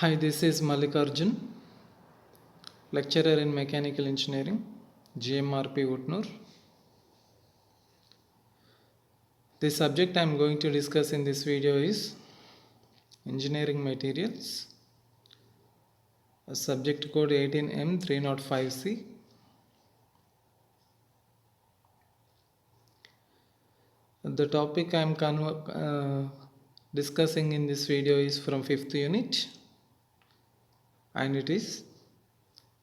Hi, this is Mallikarjun, lecturer in mechanical engineering, GMRP Utnur. The subject I am going to discuss in this video is engineering materials, subject code 18M305C. The topic I am discussing in this video is from 5th unit, and it is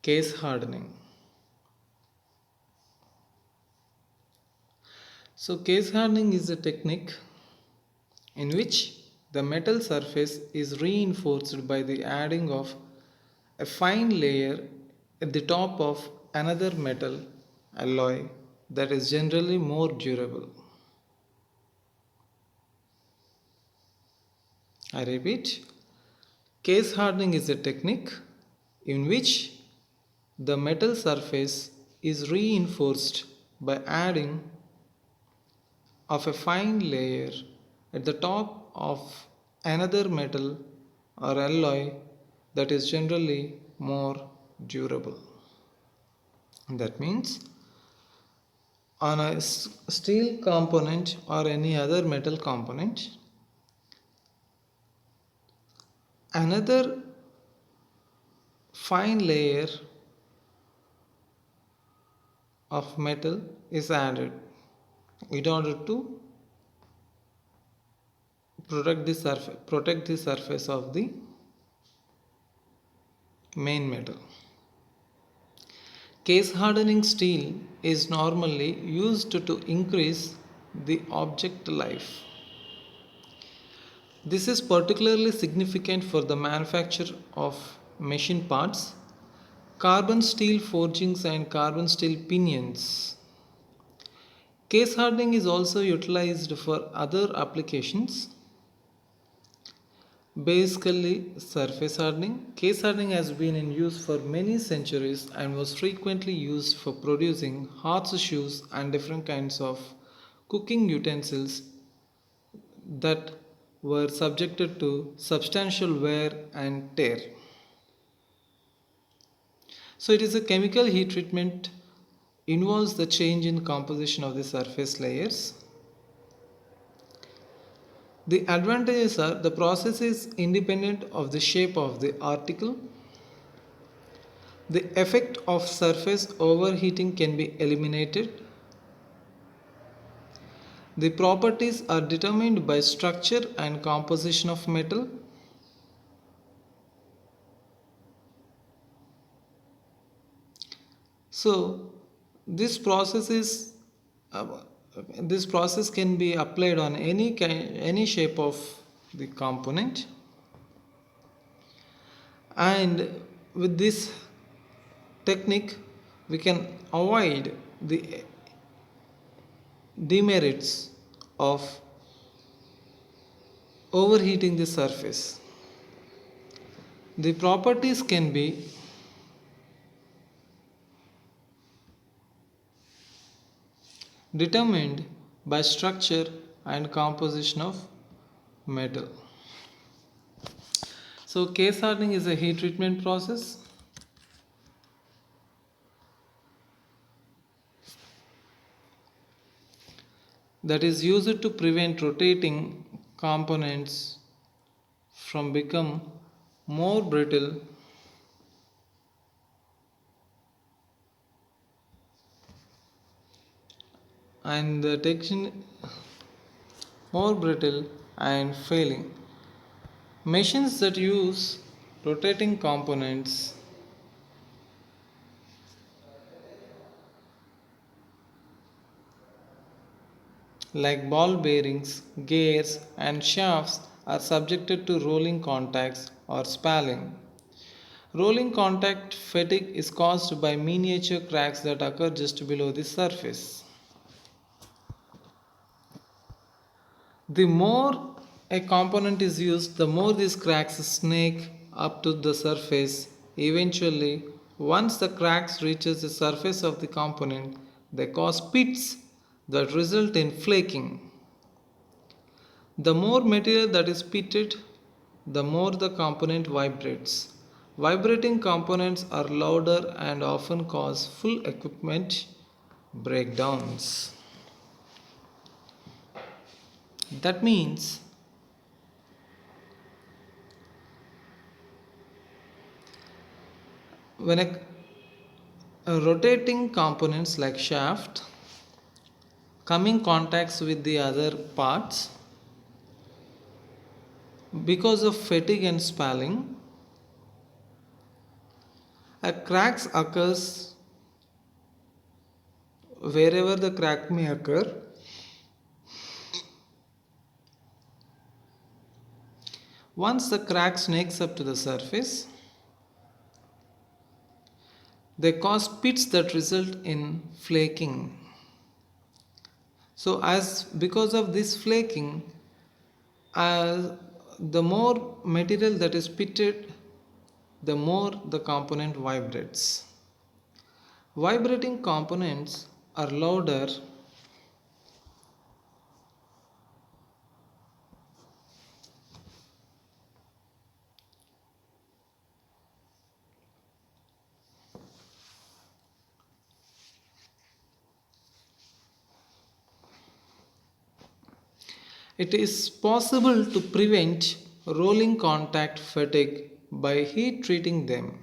case hardening. So case hardening is a technique in which the metal surface is reinforced by the adding of a fine layer at the top of another metal alloy that is generally more durable. I repeat, case hardening is a technique in which the metal surface is reinforced by adding of a fine layer at the top of another metal or alloy that is generally more durable. That means on a steel component or any other metal component, another fine layer of metal is added in order to protect the surface of the main metal. Case hardening steel is normally used to increase the object life. This is particularly significant for the manufacture of machine parts, carbon steel forgings and carbon steel pinions. Case hardening is also utilized for other applications. Basically, surface hardening. Case hardening has been in use for many centuries and was frequently used for producing horseshoes and different kinds of cooking utensils that were subjected to substantial wear and tear. So it is a chemical heat treatment involves the change in composition of the surface layers. The advantages are the process is independent of the shape of the article. The effect of surface overheating can be eliminated. The properties are determined by structure and composition of metal. So this process is this process can be applied on any shape of the component, and with this technique we can avoid the demerits of overheating the surface. The properties can be determined by structure and composition of metal. So case hardening is a heat treatment process that is used to prevent rotating components from become more brittle and the tension more brittle and failing. Machines that use rotating components like ball bearings, gears, and shafts are subjected to rolling contacts or spalling. Rolling contact fatigue is caused by miniature cracks that occur just below the surface. The more a component is used, the more these cracks snake up to the surface. Eventually, once the cracks reaches the surface of the component, they cause pits that result in flaking. The more material that is pitted, the more the component vibrates. Vibrating components are louder and often cause full equipment breakdowns. That means when a rotating components like shaft coming contacts with the other parts because of fatigue and spalling, a cracks occurs wherever the crack may occur. Once the crack snakes up to the surface, they cause pits that result in flaking. So, as because of this flaking, the more material that is pitted, the more the component vibrates. Vibrating components are louder It is possible to prevent rolling contact fatigue by heat treating them.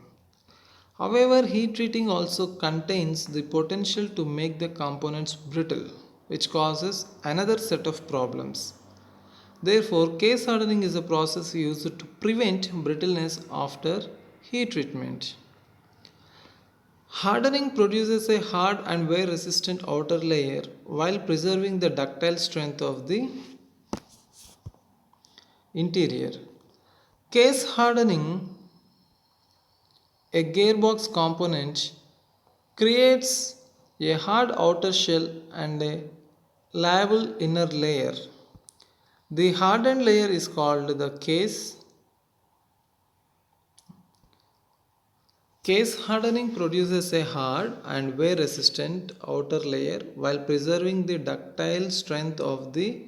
However, heat treating also contains the potential to make the components brittle, which causes another set of problems. Therefore, case hardening is a process used to prevent brittleness after heat treatment. Hardening produces a hard and wear resistant outer layer while preserving the ductile strength of the interior. Case hardening, a gearbox component, creates a hard outer shell and a pliable inner layer. The hardened layer is called the case. Case hardening produces a hard and wear resistant outer layer while preserving the ductile strength of the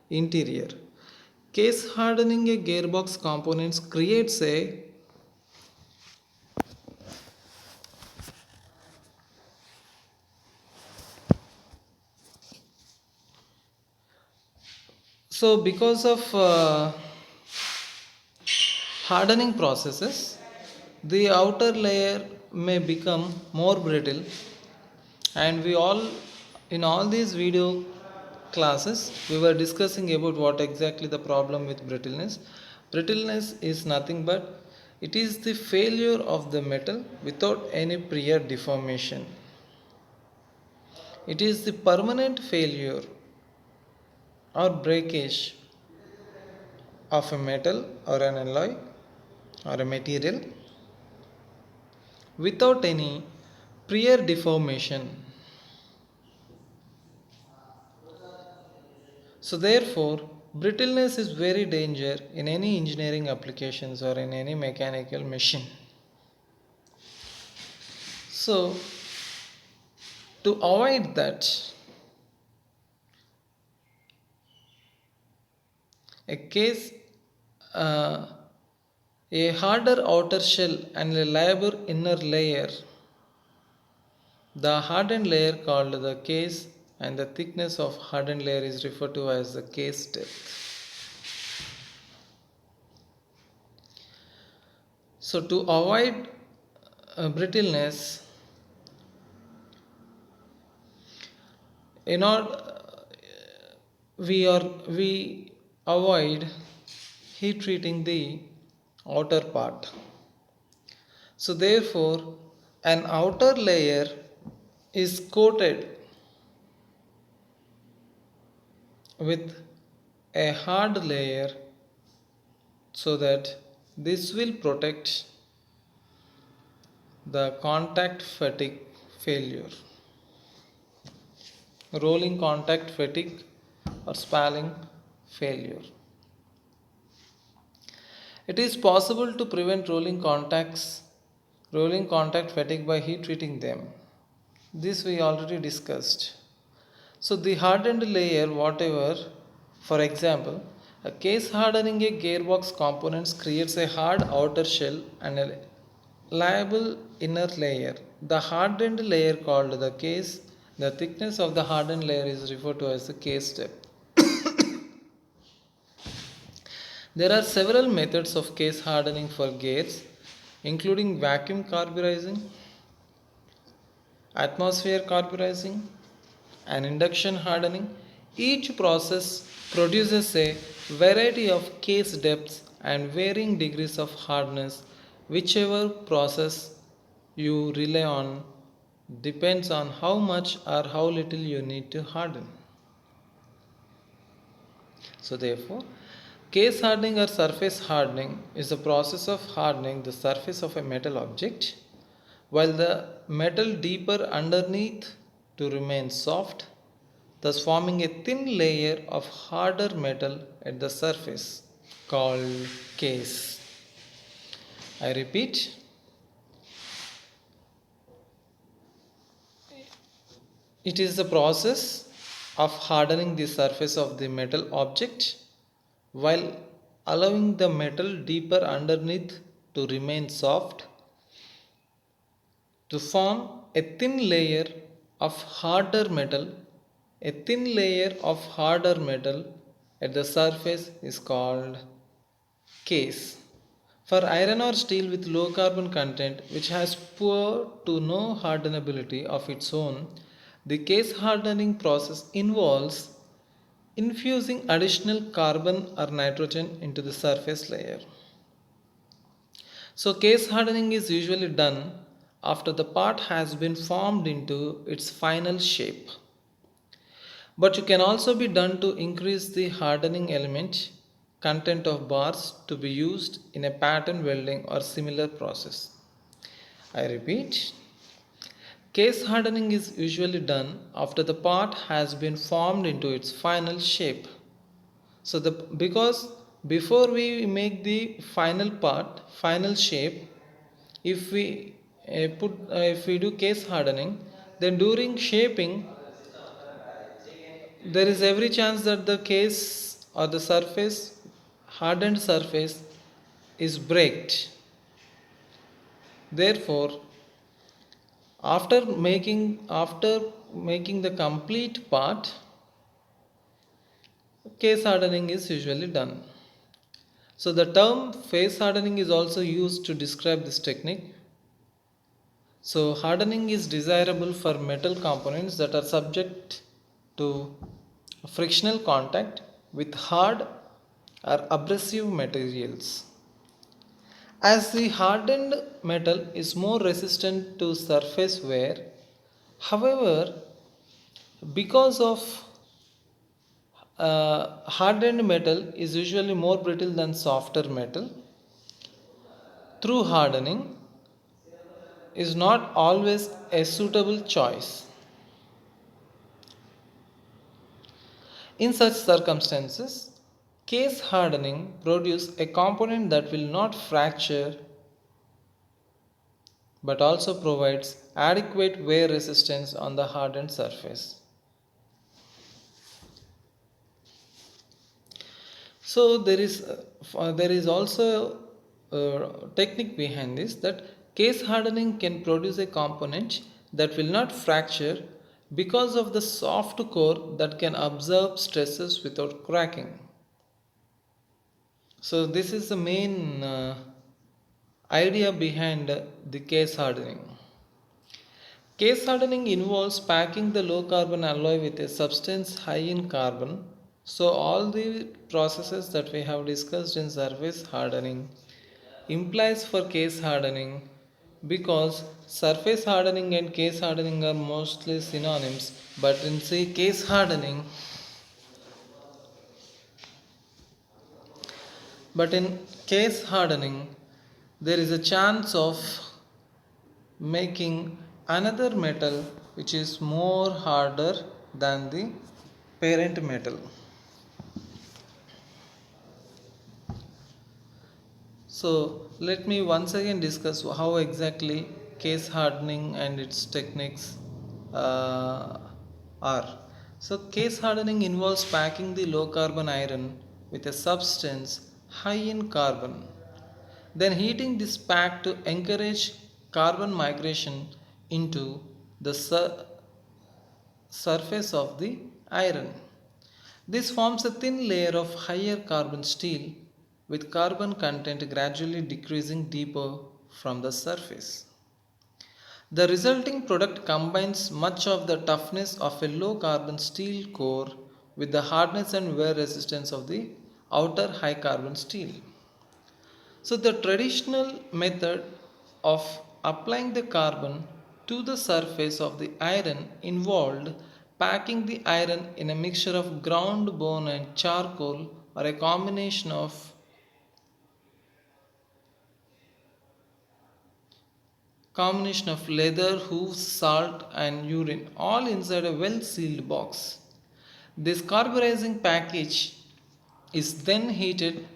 interior. Case hardening a gearbox components creates a because of hardening processes, the outer layer may become more brittle, and we all in all these video classes we were discussing about what exactly the problem with brittleness. Brittleness is nothing but it is the failure of the metal without any prior deformation. It is the permanent failure or breakage of a metal or an alloy or a material without any prior deformation. So therefore, brittleness is very danger in any engineering applications or in any mechanical machine. So to avoid that, a case uh, a harder outer shell and a lighter inner layer. The hardened layer called the case and the thickness of hardened layer is referred to as the case depth. So to avoid brittleness, in order we avoid heat treating the outer part. So therefore, an outer layer is coated with a hard layer so that this will protect the contact fatigue failure, rolling contact fatigue or spalling failure. It is possible to prevent rolling contact fatigue by heat treating them. This we already discussed. So the hardened layer, whatever, for example, A case hardening a gearbox components creates a hard outer shell and a liable inner layer. The hardened layer called the case, the thickness of the hardened layer is referred to as the case depth. There are several methods of case hardening for gears, including vacuum carburizing, atmosphere carburizing, and induction hardening. Each process produces a variety of case depths and varying degrees of hardness. Whichever process you rely on depends on how much or how little you need to harden. So, therefore, case hardening or surface hardening is the process of hardening the surface of a metal object while the metal deeper underneath to remain soft, thus forming a thin layer of harder metal at the surface called case. I repeat, it is the process of hardening the surface of the metal object while allowing the metal deeper underneath to remain soft to form a thin layer of harder metal. A thin layer of harder metal at the surface is called case. For iron or steel with low carbon content which has poor to no hardenability of its own, the case hardening process involves infusing additional carbon or nitrogen into the surface layer. So, case hardening is usually done after the part has been formed into its final shape. But it can also be done to increase the hardening element content of bars to be used in a pattern welding or similar process. I repeat, case hardening is usually done after the part has been formed into its final shape. So because before we make the final part, final shape, if we if we do case hardening, then during shaping, there is every chance that the case or the surface, hardened surface, is braked. Therefore, after making the complete part, case hardening is usually done. So the term phase hardening is also used to describe this technique. So hardening is desirable for metal components that are subject to frictional contact with hard or abrasive materials. As the hardened metal is more resistant to surface wear, however, because of hardened metal is usually more brittle than softer metal, through hardening is not always a suitable choice. In such circumstances, case hardening produces a component that will not fracture but also provides adequate wear resistance on the hardened surface. So there is also a technique behind this, that case hardening can produce a component that will not fracture because of the soft core that can absorb stresses without cracking. So this is the main idea behind the case hardening. Case hardening involves packing the low carbon alloy with a substance high in carbon. So all the processes that we have discussed in surface hardening implies for case hardening, because surface hardening and case hardening are mostly synonyms, but in say case hardening, but in case hardening there is a chance of making another metal which is more harder than the parent metal. So let me once again discuss how exactly case hardening and its techniques are. So case hardening involves packing the low carbon iron with a substance high in carbon. Then heating this pack to encourage carbon migration into the surface of the iron. This forms a thin layer of higher carbon steel with carbon content gradually decreasing deeper from the surface. The resulting product combines much of the toughness of a low carbon steel core with the hardness and wear resistance of the outer high carbon steel. So, the traditional method of applying the carbon to the surface of the iron involved packing the iron in a mixture of ground bone and charcoal or a combination of leather, hooves, salt, and urine, all inside a well sealed box. This carburizing package is then heated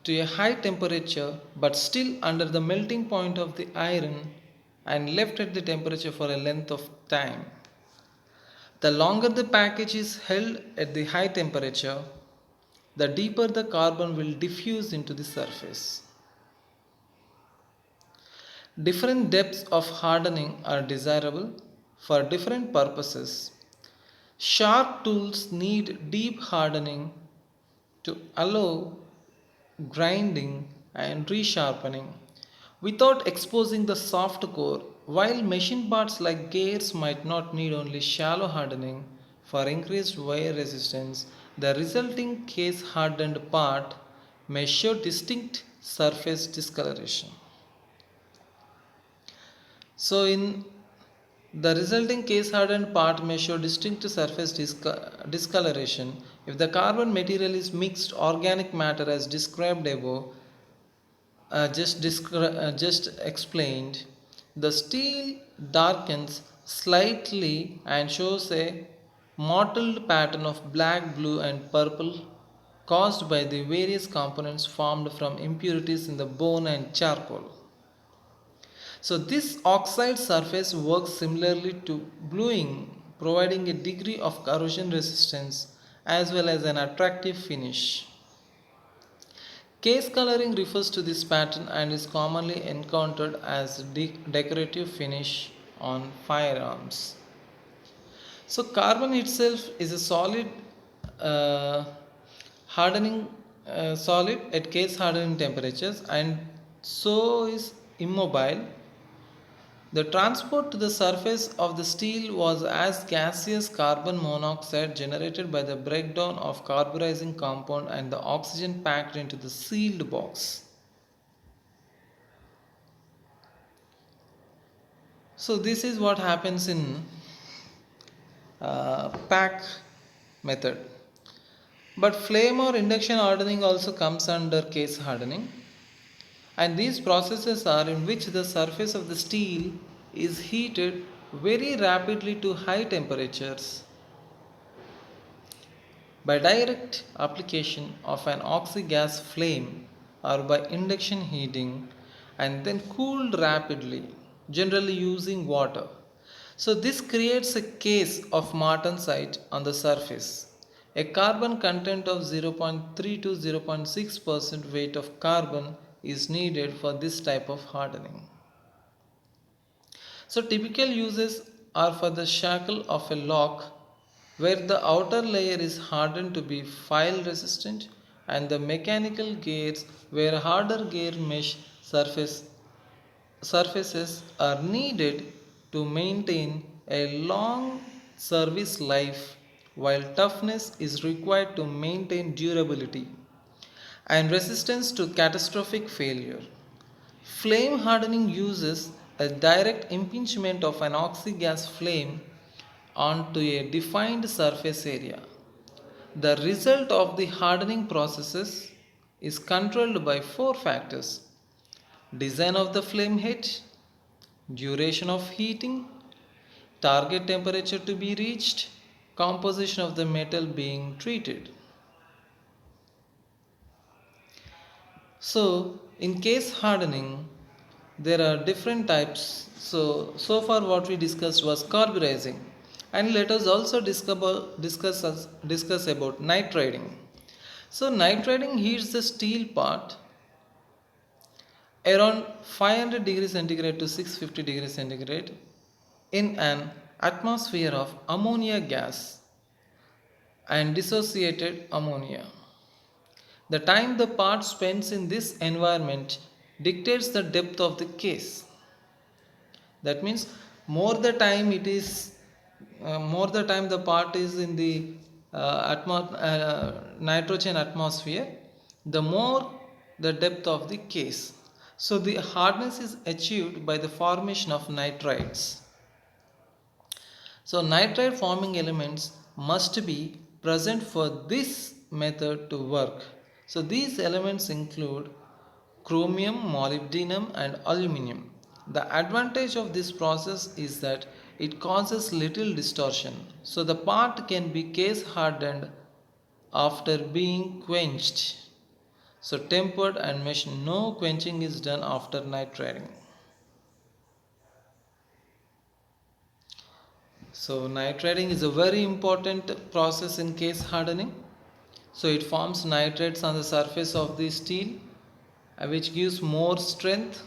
to a high temperature but still under the melting point of the iron and left at the temperature for a length of time. The longer the package is held at the high temperature, the deeper the carbon will diffuse into the surface. Different depths of hardening are desirable for different purposes. Sharp tools need deep hardening to allow grinding and resharpening without exposing the soft core, while machine parts like gears might not need only shallow hardening for increased wear resistance. The resulting case hardened part may show distinct surface discoloration. So, in the resulting case hardened part may show distinct surface discoloration if the carbon material is mixed organic matter as described above, just explained. The steel darkens slightly and shows a mottled pattern of black, blue, and purple caused by the various components formed from impurities in the bone and charcoal. So this oxide surface works similarly to bluing, providing a degree of corrosion resistance as well as an attractive finish. Case coloring refers to this pattern and is commonly encountered as decorative finish on firearms. So carbon itself is a solid uh, hardening solid at case hardening temperatures and so is immobile. The transport to the surface of the steel was as gaseous carbon monoxide generated by the breakdown of carburizing compound and the oxygen packed into the sealed box. So this is what happens in pack method. But flame or induction hardening also comes under case hardening. And these processes are in which the surface of the steel is heated very rapidly to high temperatures by direct application of an oxy-gas flame or by induction heating and then cooled rapidly, generally using water. So this creates a case of martensite on the surface. A carbon content of 0.3 to 0.6% weight of carbon is needed for this type of hardening. So typical uses are for the shackle of a lock where the outer layer is hardened to be file resistant and the mechanical gears where harder gear mesh surfaces are needed to maintain a long service life while toughness is required to maintain durability and resistance to catastrophic failure. Flame hardening uses a direct impingement of an oxy-gas flame onto a defined surface area. The result of the hardening processes is controlled by four factors: design of the flame head, duration of heating, target temperature to be reached, composition of the metal being treated. So, in case hardening, there are different types. So far what we discussed was carburizing, and let us also discuss about nitriding. So nitriding heats the steel part around 500 degrees centigrade to 650 degrees centigrade in an atmosphere of ammonia gas and dissociated ammonia. The time the part spends in this environment dictates the depth of the case. That means more the time it is, more the time the part is in the nitrogen atmosphere, the more the depth of the case. So the hardness is achieved by the formation of nitrides. So nitride forming elements must be present for this method to work. So these elements include chromium, molybdenum and aluminum. The advantage of this process is that it causes little distortion. So the part can be case hardened after being quenched. So tempered and machined. No quenching is done after nitriding. So nitriding is a very important process in case hardening. So it forms nitrates on the surface of the steel, which gives more strength.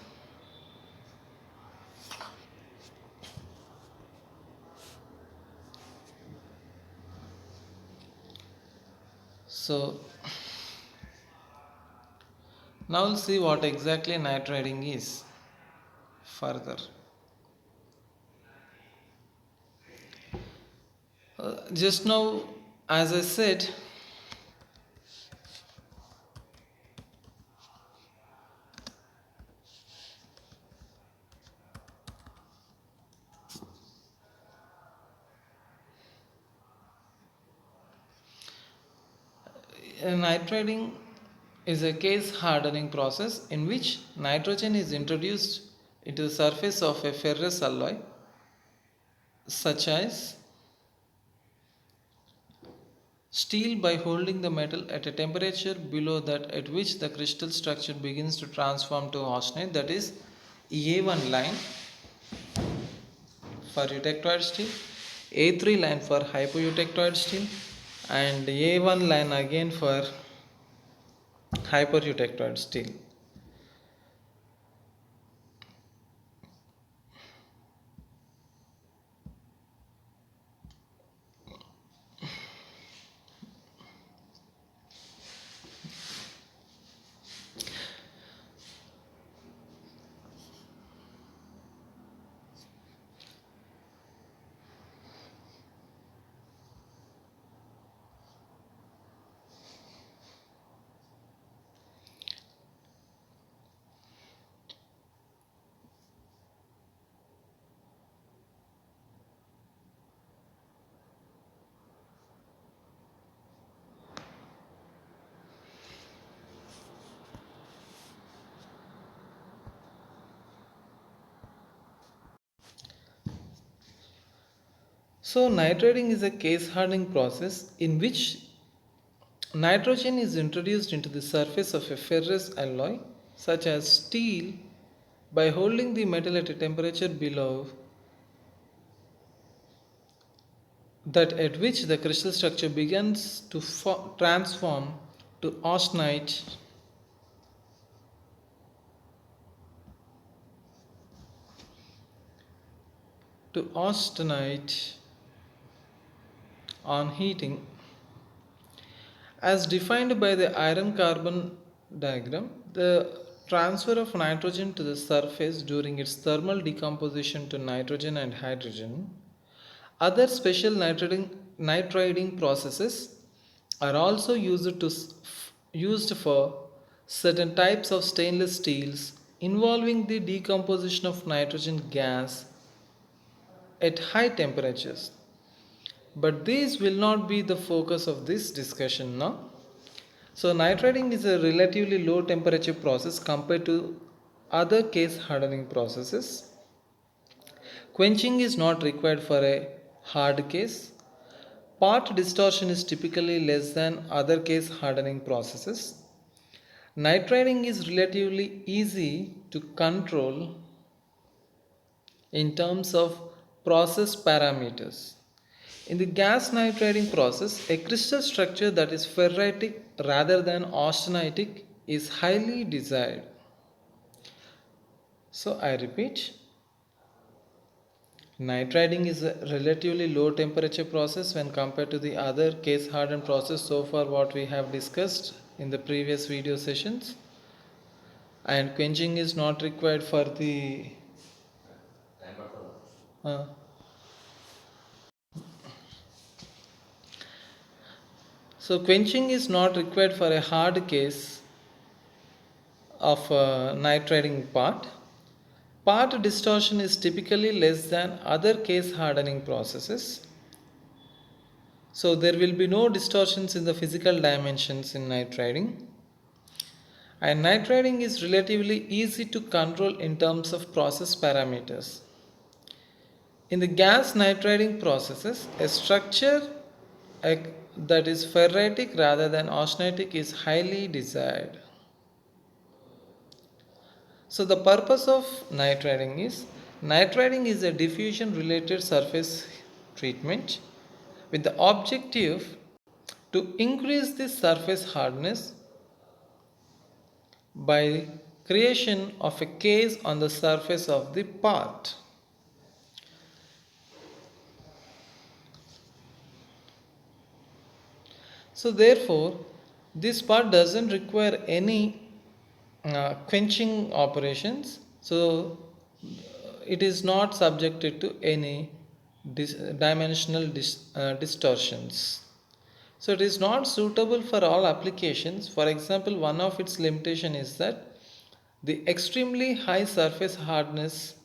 So now we'll see what exactly nitriding is further. Just now, as I said, nitriding is a case hardening process in which nitrogen is introduced into the surface of a ferrous alloy such as steel by holding the metal at a temperature below that at which the crystal structure begins to transform to austenite, that is A1 line for eutectoid steel, A3 line for hypoeutectoid steel and A1 line again for hypereutectoid steel. So nitriding is a case hardening process in which nitrogen is introduced into the surface of a ferrous alloy such as steel by holding the metal at a temperature below that at which the crystal structure begins to transform to austenite on heating. As defined by the iron carbon diagram, the transfer of nitrogen to the surface during its thermal decomposition to nitrogen and hydrogen. Other special nitriding processes are also used for certain types of stainless steels involving the decomposition of nitrogen gas at high temperatures. But these will not be the focus of this discussion now. So nitriding is a relatively low temperature process compared to other case hardening processes. Quenching is not required for a hard case. Part distortion is typically less than other case hardening processes. Nitriding is relatively easy to control in terms of process parameters. In the gas nitriding process, a crystal structure that is ferritic rather than austenitic is highly desired. So I repeat, nitriding is a relatively low temperature process when compared to the other case hardened process so far what we have discussed in the previous video sessions, and quenching is not required for the uh, so quenching is not required for a hard case of nitriding part. Part distortion is typically less than other case hardening processes. So there will be no distortions in the physical dimensions in nitriding. And nitriding is relatively easy to control in terms of process parameters. In the gas nitriding processes, a structure that is ferritic rather than austenitic is highly desired. So the purpose of nitriding is a diffusion related surface treatment with the objective to increase the surface hardness by creation of a case on the surface of the part. So therefore, this part doesn't require any quenching operations. So it is not subjected to any dimensional distortions. So it is not suitable for all applications. For example, one of its limitation is that the extremely high surface hardness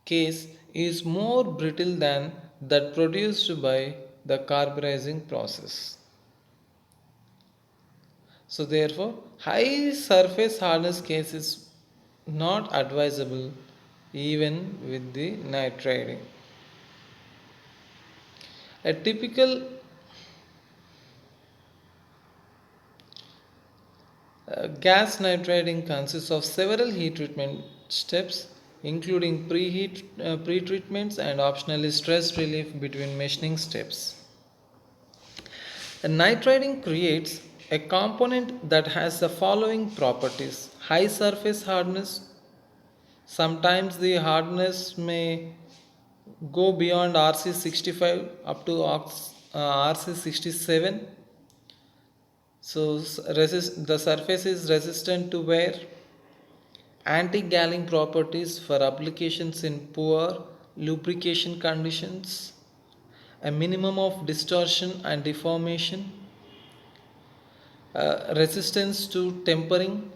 case is more brittle than that produced by the carburizing process. So therefore, high surface hardness case is not advisable even with the nitriding. A typical gas nitriding consists of several heat treatment steps, including pre-treatments and optionally stress relief between machining steps. Nitriding creates a component that has the following properties: high surface hardness. Sometimes the hardness may go beyond RC65 up to RC67. So the surface is resistant to wear. Anti-galling properties for applications in poor lubrication conditions. A minimum of distortion and deformation. Resistance to tempering.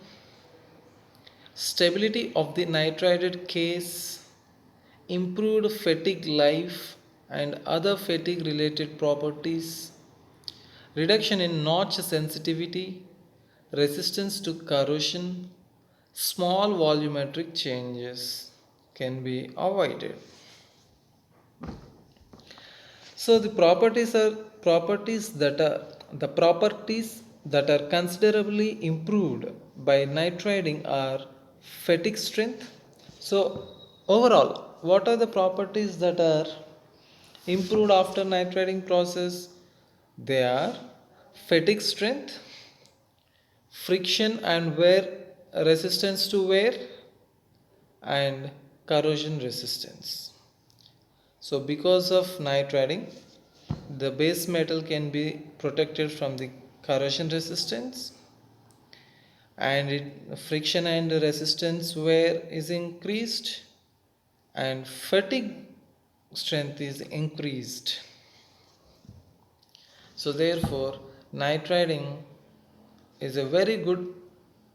Stability of the nitrided case. Improved fatigue life and other fatigue related properties. Reduction in notch sensitivity, resistance to corrosion, small volumetric changes can be avoided. So the properties that are considerably improved by nitriding are fatigue strength. So overall, what are the properties that are improved after nitriding process? They are fatigue strength, friction and wear resistance to wear, and corrosion resistance. So because of nitriding, the base metal can be protected from the corrosion resistance, and friction and resistance wear is increased, and fatigue strength is increased. So therefore, nitriding is a very good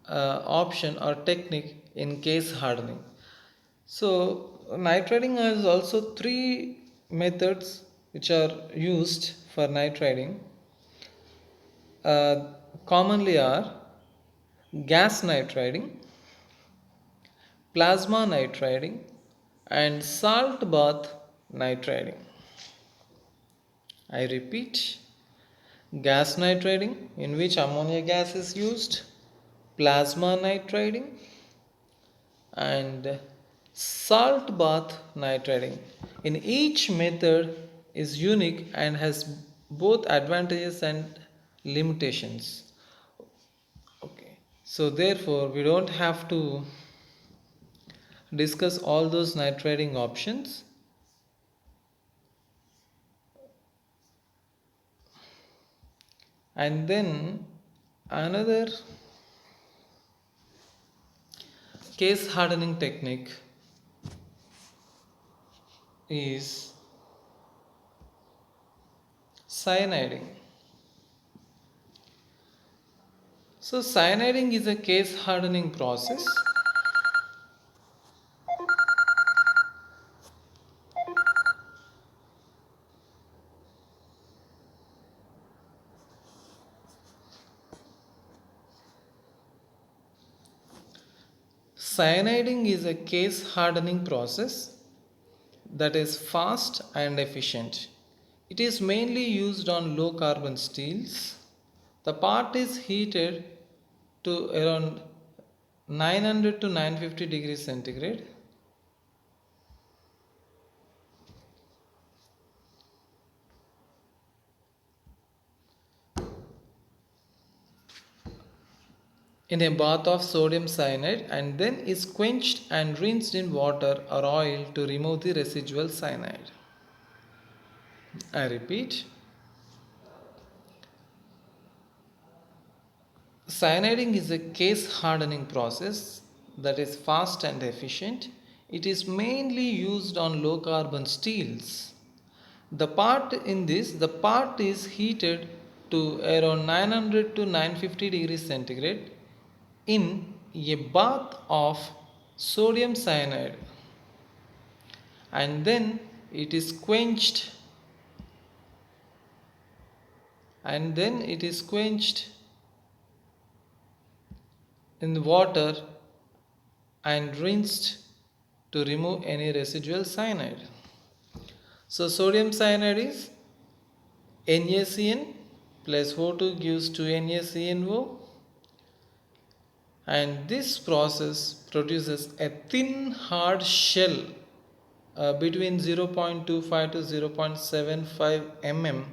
option or technique in case hardening. So nitriding has also three methods which are used for nitriding. Uh, Commonly are gas nitriding, plasma nitriding, and salt bath nitriding. I repeat, gas nitriding, in which ammonia gas is used, plasma nitriding, and salt bath nitriding. In each method is unique and has both advantages and limitations. So therefore we don't have to discuss all those nitriding options. And then another case hardening technique is cyaniding. So cyaniding is a case hardening process. Cyaniding is a case hardening process that is fast and efficient. It is mainly used on low carbon steels. The part is heated to around 900 to 950 degrees centigrade. In a bath of sodium cyanide and then is quenched and rinsed in water or oil to remove the residual cyanide. I repeat, cyaniding is a case hardening process that is fast and efficient. It is mainly used on low carbon steels. The part is heated to around 900 to 950 degrees centigrade in a bath of sodium cyanide and then it is quenched in water and rinsed to remove any residual cyanide. So sodium cyanide is NaCN plus O2 gives 2NaCnO, and this process produces a thin hard shell between 0.25 to 0.75 mm,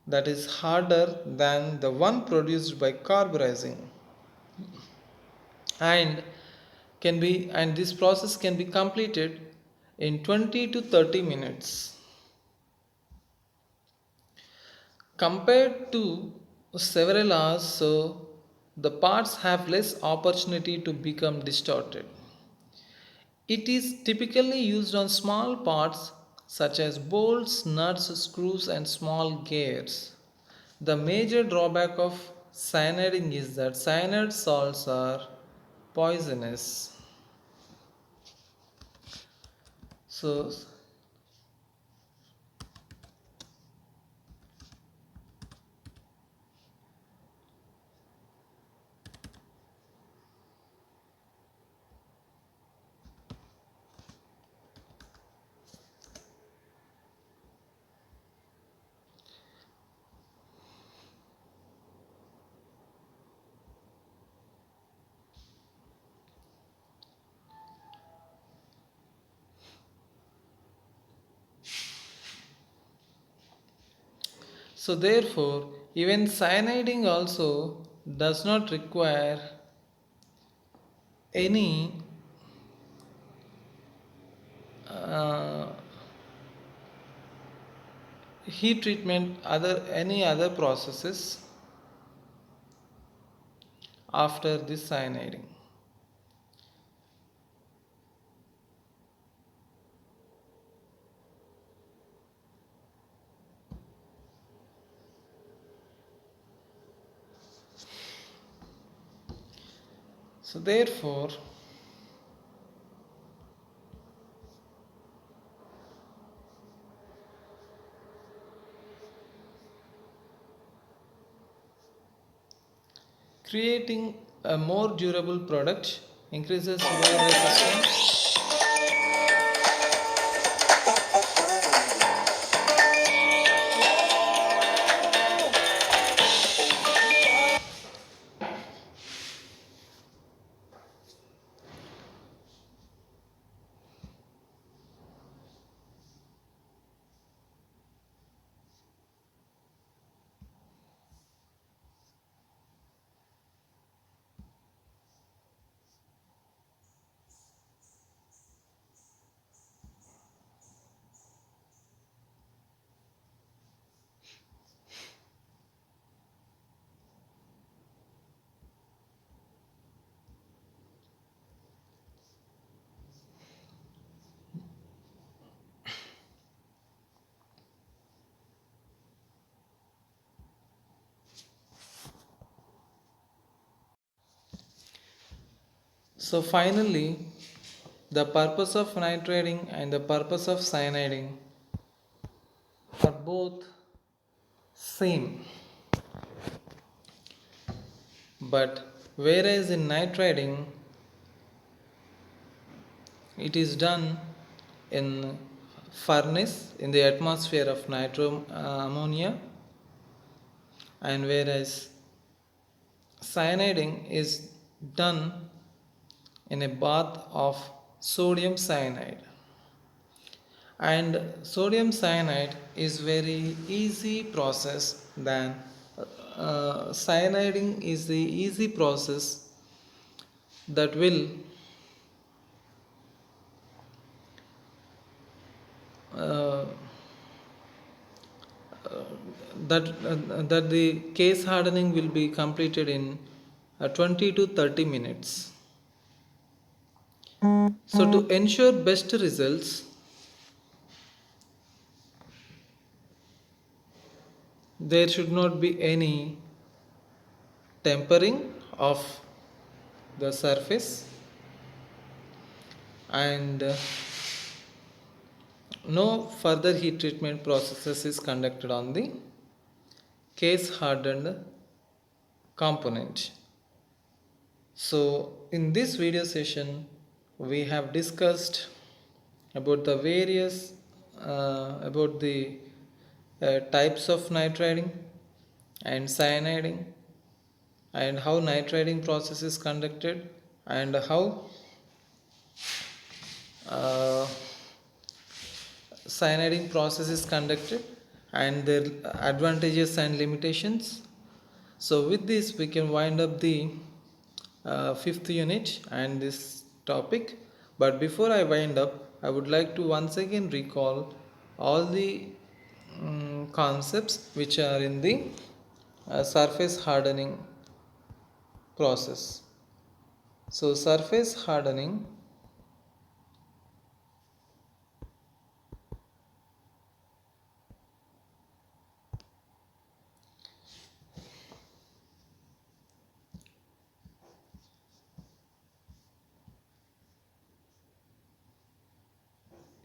that is harder than the one produced by carburizing, and this process can be completed in 20 to 30 minutes. Compared to several hours, so the parts have less opportunity to become distorted. It is typically used on small parts such as bolts, nuts, screws, and small gears. The major drawback of cyaniding is that cyanide salts are poisonous. So, so therefore, even cyaniding also does not require any uh, heat treatment, any other processes after this cyaniding. So therefore, creating a more durable product increases wear resistance. So finally, the purpose of nitriding and the purpose of cyaniding are both same, but whereas in nitriding it is done in furnace in the atmosphere of nitro ammonia, and whereas cyaniding is done in a bath of sodium cyanide. And sodium cyanide is very easy process than cyaniding is the easy process that will uh, that the case hardening will be completed in 20 to 30 minutes. So to ensure best results, there should not be any tempering of the surface, and no further heat treatment processes is conducted on the case hardened component. So in this video session we have discussed about the various about the types of nitriding and cyaniding, and how nitriding process is conducted, and how uh, cyaniding process is conducted, and their advantages and limitations. So with this we can wind up the fifth unit and this topic. But before I wind up, I would like to once again recall all the concepts which are in the surface hardening process. So surface hardening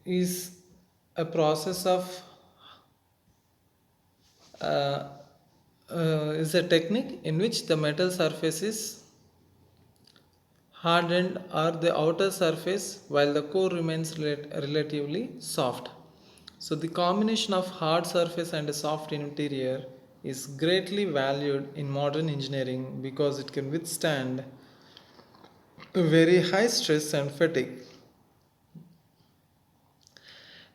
is a process of uh, is a technique in which the metal surface is hardened or the outer surface while the core remains relatively soft. So the combination of hard surface and a soft interior is greatly valued in modern engineering because it can withstand very high stress and fatigue.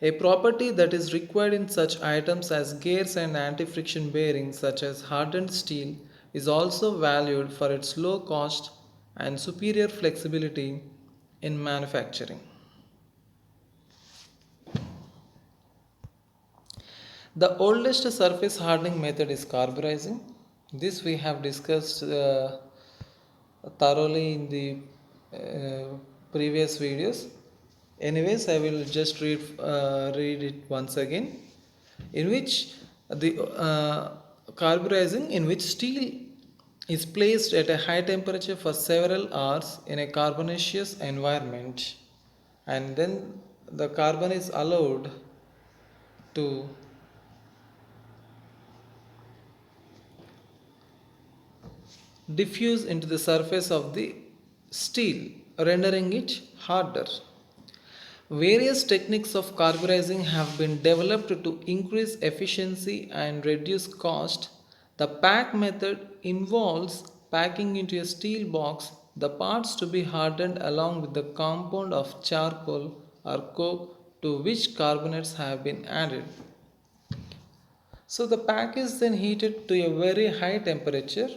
A property that is required in such items as gears and anti-friction bearings such as hardened steel is also valued for its low cost and superior flexibility in manufacturing. The oldest surface hardening method is carburizing. This we have discussed thoroughly in the previous videos. Anyways, I will just read it once again. In which the carburizing, in which steel is placed at a high temperature for several hours in a carbonaceous environment, and then the carbon is allowed to diffuse into the surface of the steel, rendering it harder. Various techniques of carburizing have been developed to increase efficiency and reduce cost. The pack method involves packing into a steel box the parts to be hardened along with the compound of charcoal or coke to which carbonates have been added. So the pack is then heated to a very high temperature,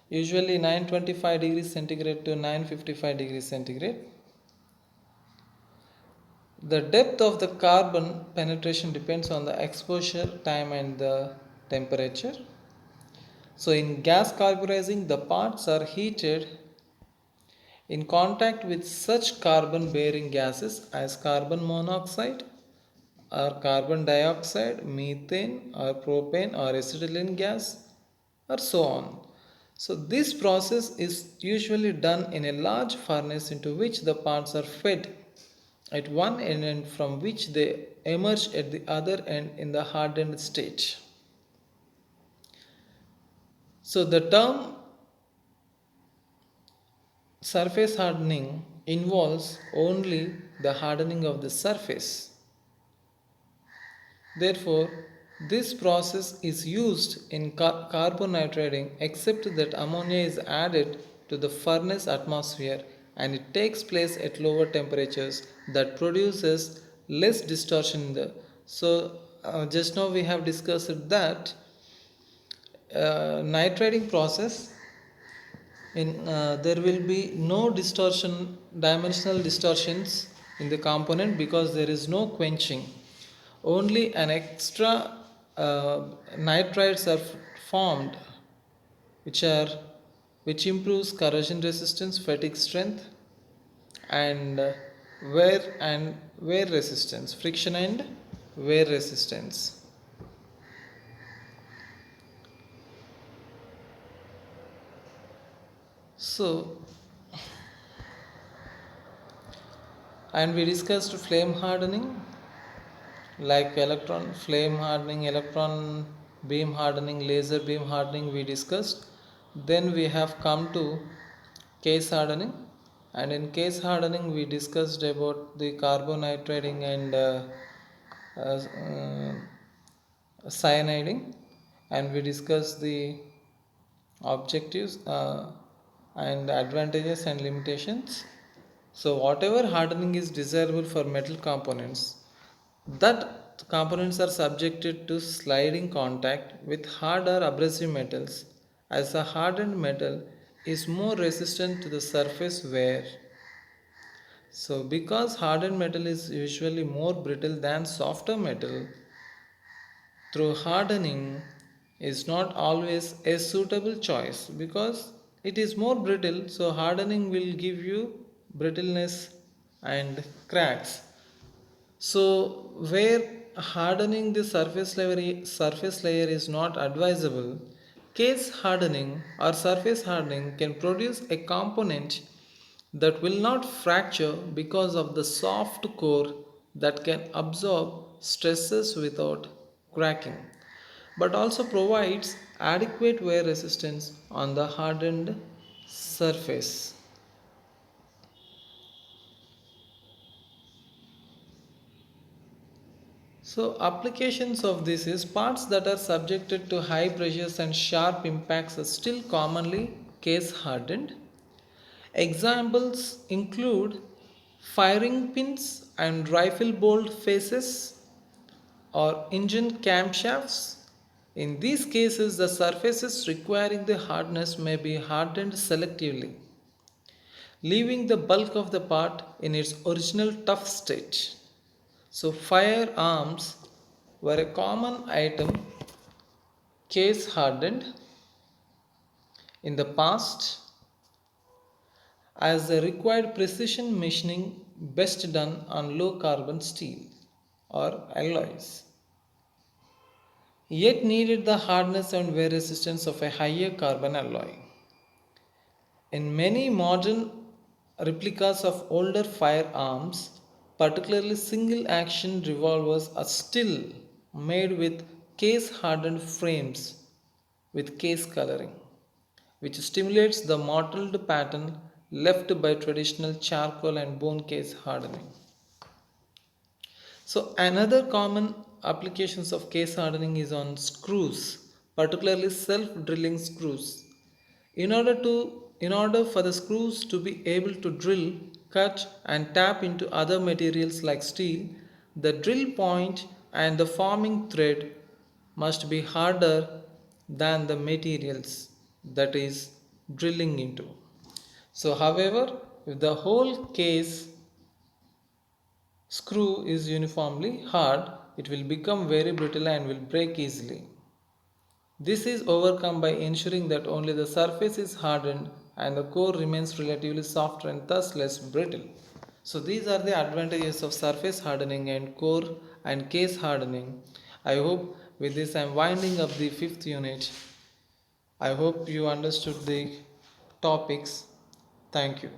usually 925 degrees centigrade to 955 degrees centigrade. The depth of the carbon penetration depends on the exposure time and the temperature. So in gas carburizing, the parts are heated in contact with such carbon bearing gases as carbon monoxide or carbon dioxide, methane or propane or acetylene gas, or so on. So this process is usually done in a large furnace into which the parts are fed at one end and from which they emerge at the other end in the hardened state. So the term surface hardening involves only the hardening of the surface. Therefore, this process is used in carbonitriding except that ammonia is added to the furnace atmosphere and it takes place at lower temperatures that produces less distortion in the. So just now we have discussed that nitriding process in there will be no distortion, dimensional distortions in the component because there is no quenching. Only an extra nitrides are formed which are which improves corrosion resistance, fatigue strength, and wear resistance, friction and wear resistance. So, and we discussed flame hardening like electron flame hardening, electron beam hardening, laser beam hardening we discussed. Then we have come to case hardening, and in case hardening we discussed about the carbonitriding and uh, uh, cyaniding, and we discussed the objectives and advantages and limitations. So whatever hardening is desirable for metal components, that components are subjected to sliding contact with hard or abrasive metals, as a hardened metal is more resistant to the surface wear. So because hardened metal is usually more brittle than softer metal, through hardening is not always a suitable choice because it is more brittle, so hardening will give you brittleness and cracks. So where hardening the surface layer is not advisable, case hardening or surface hardening can produce a component that will not fracture because of the soft core that can absorb stresses without cracking, but also provides adequate wear resistance on the hardened surface. So applications of this is parts that are subjected to high pressures and sharp impacts are still commonly case hardened. Examples include firing pins and rifle bolt faces or engine camshafts. In these cases, the surfaces requiring the hardness may be hardened selectively, leaving the bulk of the part in its original tough state. So, firearms were a common item case hardened in the past as the required precision machining best done on low carbon steel or alloys, yet needed the hardness and wear resistance of a higher carbon alloy. In many modern replicas of older firearms, particularly single action revolvers, are still made with case hardened frames with case coloring, which stimulates the mottled pattern left by traditional charcoal and bone case hardening. So another common applications of case hardening is on screws, particularly self-drilling screws. In order for the screws to be able to drill, cut and tap into other materials like steel, the drill point and the forming thread must be harder than the materials that is drilling into. So however, if the whole case screw is uniformly hard, it will become very brittle and will break easily. This is overcome by ensuring that only the surface is hardened and the core remains relatively softer and thus less brittle. So these are the advantages of surface hardening and core and case hardening. I hope with this I am winding up the fifth unit. I hope you understood the topics. Thank you.